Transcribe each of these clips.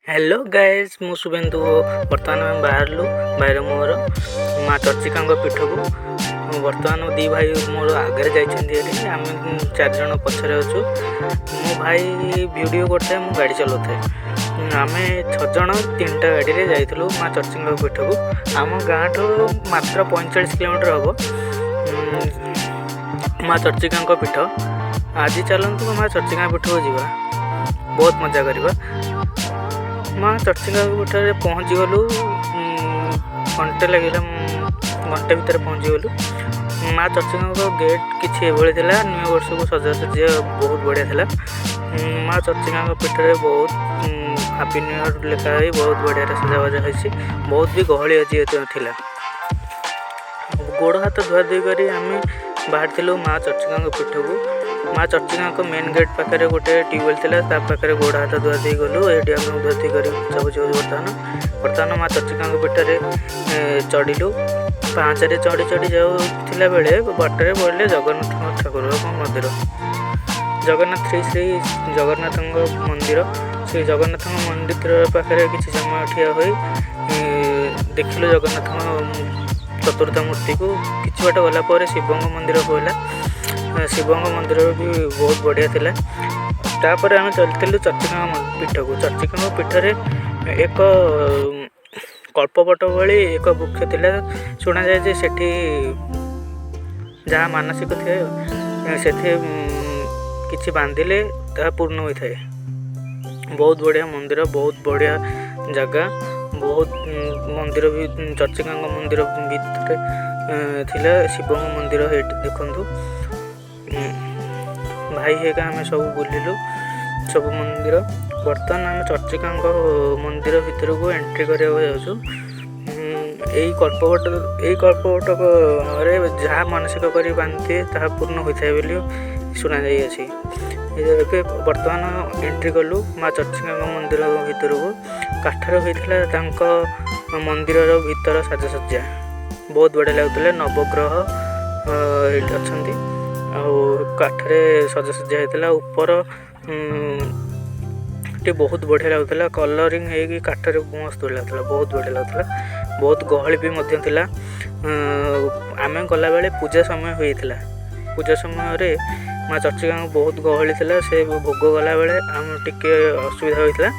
Hello guys मु शुभेन्दु बर्तमान आम बाहरलु भाईर मोर माँ चर्चिका पीठ को बर्तमान दी भाई मोर आगे जाइए आम 4 जन पछरे अच्छु मो भाई वीडियो करते मु गाड़ी चलाऊ आम 6 जन 3टा गाड़ी में जाइलु माँ चर्चिका पीठ को आम गाँ ठू मात्र 45 किलोमीटर हम माँ चर्चिका पीठ आज चलतु माँ चर्चिका पीठ को जीवा बहुत मजा करवा। माँ चर्चिका पीठ पहुँची गलु घंटे लगे घंटे भितर पहुँची गलु। माँ चर्चिका गेट किसी थी न्यू वर्ष को सजासजी बहुत बढ़िया था। माँ चर्चिका पीठ में बहुत हैप्पी न्यू ईयर लिखाई बहुत बढ़िया सजावजा होती बहुत भी गहली अच्छी था। गोड़ हाथ धुआ धुई कर बाहर माँ चर्चिका पीठ को माँ चर्चिका मेन गेट पाखे गोटे ट्यूबवेल था पाखे गोड़ हाथ धुआ धुई गलु ये धुआ धुई कर बर्तमान माँ चर्चिका पीठ में चढ़िलु पाँच चढ़ी चढ़ी जाऊला बेले बाटर पड़े जगन्नाथ ठाकुर मंदिर जगन्नाथ श्री जगन्नाथ मंदिर श्री जगन्नाथ मंदिर पाखे किसी समय ठिया हो देखिलु जगन्नाथ चतुर्था मूर्ति को किसी बाट गला शिव मंदिर पड़ा शिव मंदिर भी बहुत बढ़िया थिला। तापर आम चलू चर्चिका पीठ को चर्चिका पीठ में एक कल्पवट भली एक वृक्ष थिला शुणा जाए जे सेठी जहाँ मानसिक थे से किसी बांधिले ता पूर्ण होता है। बहुत बढ़िया मंदिर बहुत बढ़िया जगह बहुत मंदिर भी चर्चिका मंदिर भितर थिला शिव मंदिर देखु भाई हेका आम सब बुलिलु सब मंदिर बर्तमान आम चर्चिका मंदिर भितर को एंट्री करने जाऊँ कल्पवट जहाँ मानसिक कर बांधे ता पूर्ण होता है बोली शुणा जाइए। बर्तमान एंट्री कलु माँ चर्चिका मंदिर भितर को काठर होता मंदिर भीतर साजसज्जा बहुत बढ़िया लगुला नवग्रह अच्छा काठरे सजासजा होता ऊपर बहुत बढ़िया लगुला कलरिंग है काठरे मस्त लगुला बहुत बढ़िया लगुला बहुत गहली भी थिला। आम गला बेले पूजा समय होता पूजा समय माँ चर्चिका बहुत गहली थिला से भोग गला बेले आम टिके असुविधा होता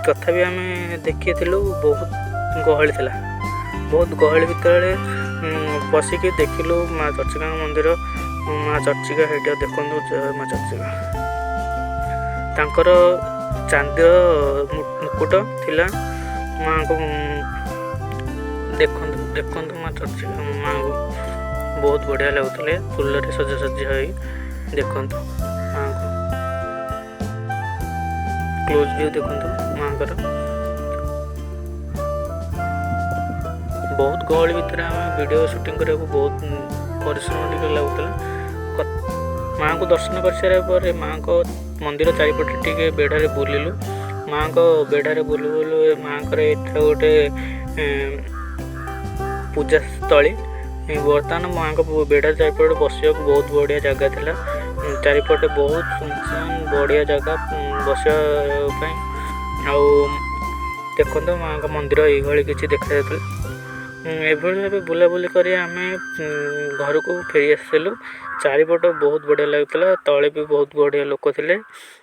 तथापि आम देखी बहुत गहली थिला बहुत गहली भितर बसिक देखिलु माँ चर्चिका मंदिर माँ चर्चिका है देखु माँ चर्चिका तांकर चांदीर मुकुट थिला माँ को देखु माँ चर्चिका माँ को बहुत बढ़िया लगुले फूल सजासजी हो देखु माँ को क्लोज व्यू देखु माँ को बहुत गहली भितर आम वीडियो शूटिंग करने को बहुत परिश्रम लगुला। माँ को दर्शन कर सारे माँ को मंदिर चारिपटे टे बेढ़े बुलिलु माँ को बेढ़े बुलू बुलू माँ को गोटे पूजा स्थली बर्तमान माँ को बेढ़ा चारिपटे बसवा बहुत बढ़िया जगह थिला चारिपटे बहुत सुनसान बढ़िया जगह बसवाई देखो माँ का मंदिर ये किसी देखा भाव बुलाबुली कर आम घर को फेरी आसलु चारिपट बहुत बढ़िया लगुला तले भी बहुत बढ़िया लोक थे।